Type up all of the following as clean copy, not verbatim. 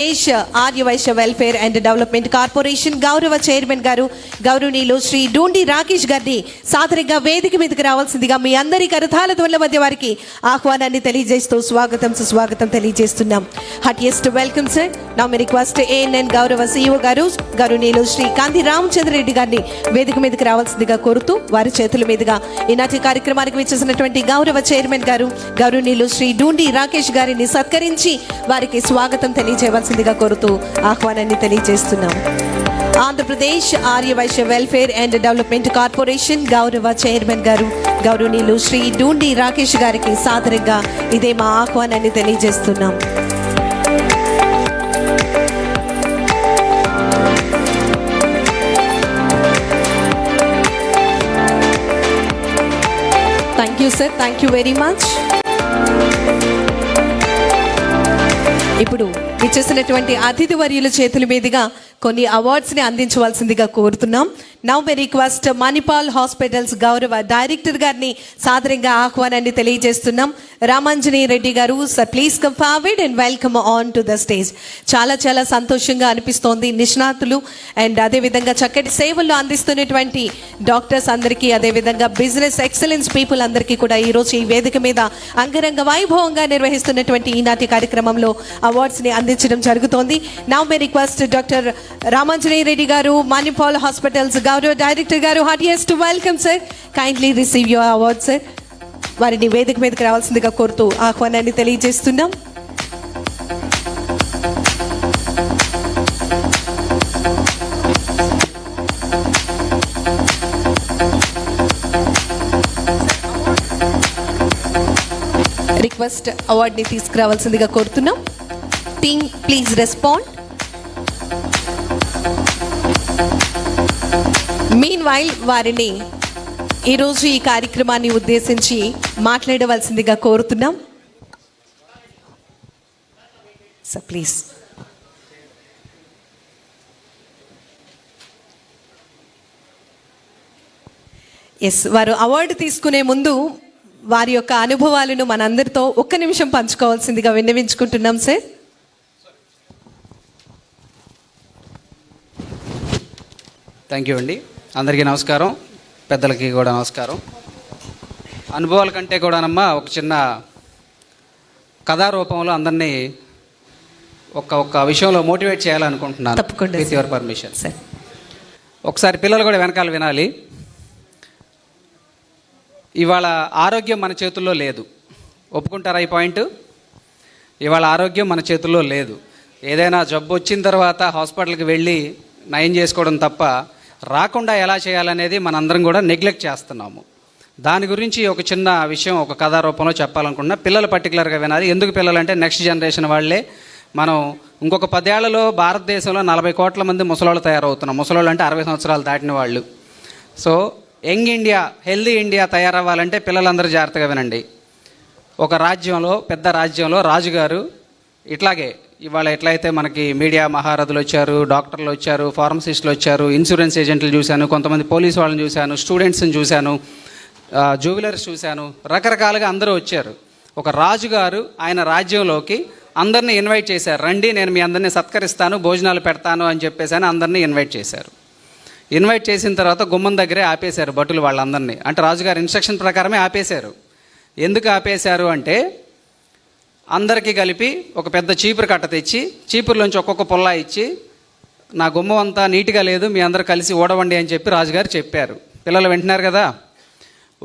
Arya Vysya welfare and development corporation గౌరవ chairman గారు గౌరవనీయులు శ్రీ డూండి రాకేష్ గారిని సాదరంగా వేదిక మీదకి రావాల్సిందిగా మీ అందరి కరతాళ ధ్వనుల మధ్య వారికి ఆహ్వానాన్ని తెలియజేస్తూ సుస్వాగతం తెలియజేస్తున్నాం. Heartiest welcome sir. నా మీ రిక్వెస్ట్ ఏఎన్ఎన్ గౌరవ CEO గారు గౌరవనీయులు శ్రీ కాంతి రామచంద్ర రెడ్డి గారిని వేదిక మీదకి రావాల్సిందిగా కోరుతూ వారి చేతుల మీదుగా ఈనాటి కార్యక్రమానికి విచ్చేసినటువంటి గౌరవ చైర్మన్ గారు గౌరవనీయులు శ్రీ డూండి రాకేష్ గారిని సత్కరించి వారికి స్వాగతం తెలియజేయవలసిందిగా కోరుతూ ఆహ్వానాన్ని తెలియజేస్తున్నాం. Andhra Pradesh Arya Vysya welfare and development corporation గౌరవ చైర్మన్ గారు గౌరవనీయులు శ్రీ డూండి రాకేష్ గారికి సాదరంగా ఇదే మా ఆహ్వానాన్ని తెలియజేస్తున్నాం. Thank you sir. Thank you very much. ఇప్పుడు ఇచ్చేసినటువంటి అతిథి వర్యుల చేతుల మీదుగా కొన్ని అవార్డ్స్ని అందించవలసిందిగా కోరుతున్నాం. Now may request Manipal hospitals గౌరవ డైరెక్టర్ గారిని సాదరంగా ఆహ్వానాన్ని తెలియజేస్తున్నాం. రామాంజనేయ రెడ్డి గారు, sir please come forward and welcome on to the stage. చాలా సంతోషంగా అనిపిస్తోంది. నిష్ణాతులు అండ్ అదేవిధంగా చక్కటి సేవలు అందిస్తున్నటువంటి డాక్టర్స్ అందరికీ, అదేవిధంగా బిజినెస్ ఎక్సలెన్స్ పీపుల్ అందరికీ కూడా ఈరోజు ఈ వేదిక మీద అంగరంగ వైభవంగా నిర్వహిస్తున్నటువంటి ఈనాటి కార్యక్రమంలో అవార్డ్స్ని అందించడం జరుగుతోంది. Now may request doctor Ramanjaneya Reddy గారు, మణిపాల్ హాస్పిటల్స్ గౌరవ డైరెక్టర్ గారు, heartiest welcome sir. Kindly receive your award sir. వారిని వేదిక మీదకి రావాల్సిందిగా కోరుతూ ఆహ్వానాన్ని తెలియజేస్తున్నాం. రిక్వెస్ట్ అవార్డుని తీసుకురావాల్సిందిగా కోరుతున్నాం. Team please respond. Mean while వారిని ఈరోజు ఈ కార్యక్రమాన్ని ఉద్దేశించి మాట్లాడవలసిందిగా కోరుతున్నాం. Sir please. ఎస్, వారు అవార్డు తీసుకునే ముందు వారి యొక్క అనుభవాలను మనందరితో ఒక్క నిమిషం పంచుకోవాల్సిందిగా విన్నవించుకుంటున్నాం సార్. థ్యాంక్ యూ అండి. అందరికీ నమస్కారం, పెద్దలకి కూడా నమస్కారం. అనుభవాల కంటే కూడానమ్మా ఒక చిన్న కథారూపంలో అందరినీ ఒక్క విషయంలో మోటివేట్ చేయాలనుకుంటున్నాను. తప్పకుండా, విత్ యువర్ పర్మిషన్ సార్. ఒకసారి పిల్లలు కూడా వెనకాల వినాలి. ఇవాళ ఆరోగ్యం మన చేతుల్లో లేదు. ఒప్పుకుంటారా ఈ పాయింట్? ఇవాళ ఆరోగ్యం మన చేతుల్లో లేదు. ఏదైనా జబ్బు వచ్చిన తర్వాత హాస్పిటల్కి వెళ్ళి నయం చేసుకోవడం తప్ప రాకుండా ఎలా చేయాలనేది మనందరం కూడా నెగ్లెక్ట్ చేస్తున్నాము. దాని గురించి ఒక చిన్న విషయం ఒక కథా రూపంలో చెప్పాలనుకుంటున్నా. పిల్లలు పర్టికులర్గా వినాలి. ఎందుకు పిల్లలు అంటే నెక్స్ట్ జనరేషన్ వాళ్ళే. మనం ఇంకొక 10 ఏళ్లలో భారతదేశంలో 40 కోట్ల మంది ముసలోళ్ళు తయారవుతున్నాం. ముసలోళ్ళు అంటే 60 సంవత్సరాలు దాటిన వాళ్ళు. So young India, healthy India తయారవ్వాలంటే పిల్లలందరూ జాగ్రత్తగా వినండి. ఒక రాజ్యంలో, పెద్ద రాజ్యంలో రాజుగారు ఇట్లాగే ఇవాళ ఎట్లయితే మనకి మీడియా మహారథులు వచ్చారు, డాక్టర్లు వచ్చారు, ఫార్మసిస్టులు వచ్చారు, ఇన్సూరెన్స్ ఏజెంట్లు చూశాను, కొంతమంది పోలీసు వాళ్ళని చూశాను, స్టూడెంట్స్ని చూశాను, జ్యువెలర్స్ చూశాను, రకరకాలుగా అందరూ వచ్చారు. ఒక రాజుగారు ఆయన రాజ్యంలోకి అందరినీ ఇన్వైట్ చేశారు. రండి, నేను మీ అందరినీ సత్కరిస్తాను, భోజనాలు పెడతాను అని చెప్పేసి అందరినీ ఇన్వైట్ చేశారు. ఇన్వైట్ చేసిన తర్వాత గుమ్మం దగ్గరే ఆపేశారు భటులు వాళ్ళందరినీ. అంటే రాజుగారి ఇన్స్ట్రక్షన్ ప్రకారమే ఆపేశారు. ఎందుకు ఆపేశారు అంటే అందరికీ కలిపి ఒక పెద్ద చీపురు కట్ట తెచ్చి చీపురులోంచి ఒక్కొక్క పుల్ల ఇచ్చి నా గుమ్మం అంతా నీట్గా లేదు, మీ అందరూ కలిసి ఊడవండి అని చెప్పి రాజుగారు చెప్పారు. పిల్లలు వింటున్నారు కదా.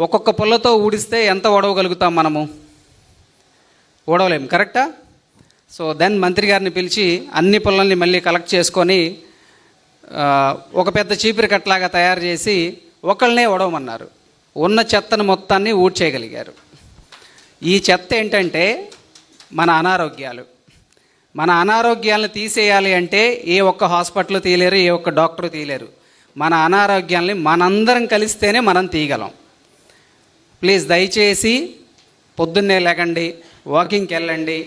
ఒక్కొక్క పుల్లతో ఊడిస్తే ఎంత ఊడవగలుగుతాం మనము? ఊడవలేము, కరెక్టా? సో దెన్ మంత్రి గారిని పిలిచి అన్ని పుల్లల్ని మళ్ళీ కలెక్ట్ చేసుకొని ఒక పెద్ద చీపురు కట్టలాగా తయారు చేసి ఒకళ్ళనే ఊడవమన్నారు. ఉన్న చెత్తను మొత్తాన్ని ఊడ్చేయగలిగారు. ఈ చెత్త ఏంటంటే మన అనారోగ్యాలు. మన అనారోగ్యాలను తీసేయాలి అంటే ఏ ఒక్క హాస్పిటల్ తీయలేరు, ఏ ఒక్క డాక్టర్ తీయలేరు. మన అనారోగ్యాలని మనందరం కలిస్తేనే మనం తీయగలం. ప్లీజ్ దయచేసి పొద్దున్నే లేకండి, వాకింగ్కి వెళ్ళండి,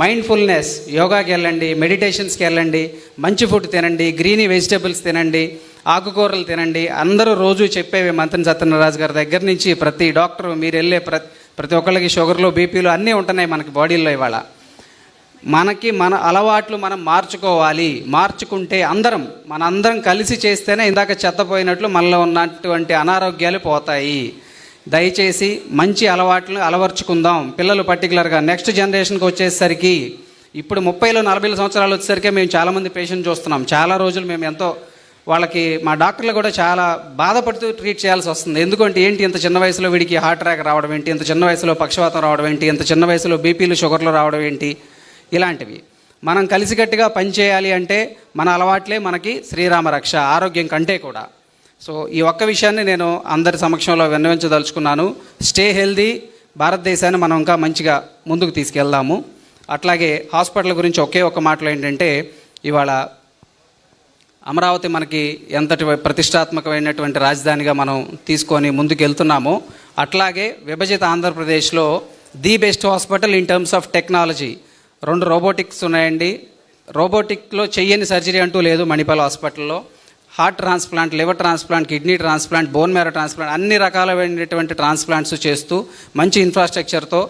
మైండ్ఫుల్నెస్ యోగాకి వెళ్ళండి, మెడిటేషన్స్కి వెళ్ళండి, మంచి ఫుడ్ తినండి, గ్రీనీ వెజిటేబుల్స్ తినండి, ఆకుకూరలు తినండి. అందరూ రోజు చెప్పేవి మంత్రి సత్యనారాయణ గారి దగ్గర నుంచి ప్రతి డాక్టర్, మీరు వెళ్ళే ప్రతి ఒక్కళ్ళకి షుగర్లు, బీపీలు అన్నీ ఉంటున్నాయి మనకి బాడీల్లో. ఇవాళ మనకి మన అలవాట్లు మనం మార్చుకోవాలి. మార్చుకుంటే మనందరం కలిసి చేస్తేనే ఇందాక చెత్తపోయినట్లు మనలో ఉన్నటువంటి అనారోగ్యాలు పోతాయి. దయచేసి మంచి అలవాట్లను అలవర్చుకుందాం. పిల్లలు పర్టికులర్గా నెక్స్ట్ జనరేషన్కి వచ్చేసరికి ఇప్పుడు 30-40 సంవత్సరాలు వచ్చేసరికి మేము చాలామంది పేషెంట్ చూస్తున్నాం. చాలా రోజులు మేము ఎంతో వాళ్ళకి మా డాక్టర్లు కూడా చాలా బాధపడుతూ ట్రీట్ చేయాల్సి వస్తుంది. ఎందుకంటే ఏంటి ఇంత చిన్న వయసులో వీడికి హార్ట్ అటాక్ రావడం ఏంటి, ఇంత చిన్న వయసులో పక్షవాతం రావడం ఏంటి, ఇంత చిన్న వయసులో బీపీలు షుగర్లు రావడం ఏంటి, ఇలాంటివి. మనం కలిసికట్టుగా పనిచేయాలి అంటే మన అలవాట్లే మనకి శ్రీరామ రక్ష, ఆరోగ్యం కంటే కూడా. సో ఈ ఒక్క విషయాన్ని నేను అందరి సమక్షంలో విన్నవించదలుచుకున్నాను. స్టే హెల్దీ, భారతదేశాన్ని మనం ఇంకా మంచిగా ముందుకు తీసుకెళ్దాము. అట్లాగే హాస్పిటల్ గురించి ఒకే ఒక మాటలో ఏంటంటే, ఇవాళ అమరావతి మనకి ఎంతటి ప్రతిష్టాత్మకమైనటువంటి రాజధానిగా మనం తీసుకొని ముందుకు వెళ్తున్నామో, అట్లాగే విభజిత ఆంధ్రప్రదేశ్లో the best hospital in terms of technology. 2 robotics ఉన్నాయండి. రోబోటిక్లో చెయ్యని సర్జరీ అంటూ లేదు మణిపాల్ హాస్పిటల్లో. Heart transplant, liver transplant, kidney transplant, bone marrow transplant, అన్ని రకాలైనటువంటి ట్రాన్స్ప్లాంట్స్ చేస్తూ మంచి ఇన్ఫ్రాస్ట్రక్చర్తో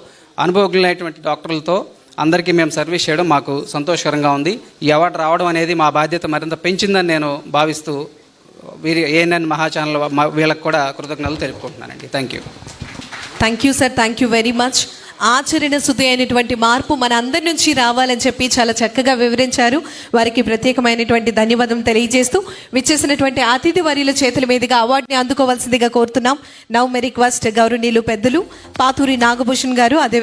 అనుభవజ్ఞులైనటువంటి డాక్టర్లతో అందరికీ మేము సర్వీస్ చేయడం మాకు సంతోషకరంగా ఉంది. ఈ అవార్డు రావడం అనేది మా బాధ్యత మరింత పెంచిందని నేను భావిస్తూ ఏఎన్ఎన్ మహా ఛానల్ వీళ్ళకి కూడా కృతజ్ఞతలు తెలుపుకుంటున్నానండి. Thank you sir, thank you very much. ఆచరణ శుద్ధి అయినటువంటి మార్పు మన అందరి నుంచి రావాలని చెప్పి చాలా చక్కగా వివరించారు. వారికి ప్రత్యేకమైనటువంటి ధన్యవాదం తెలియజేస్తూ విచ్చేసినటువంటి అతిథి వర్యుల చేతుల మీదుగా అవార్డుని అందుకోవాల్సిందిగా కోరుతున్నాం. నౌ మే రిక్వెస్ట్ గౌరవనీయులు పెద్దలు పాతూరి నాగభూషణ్ గారు, అదే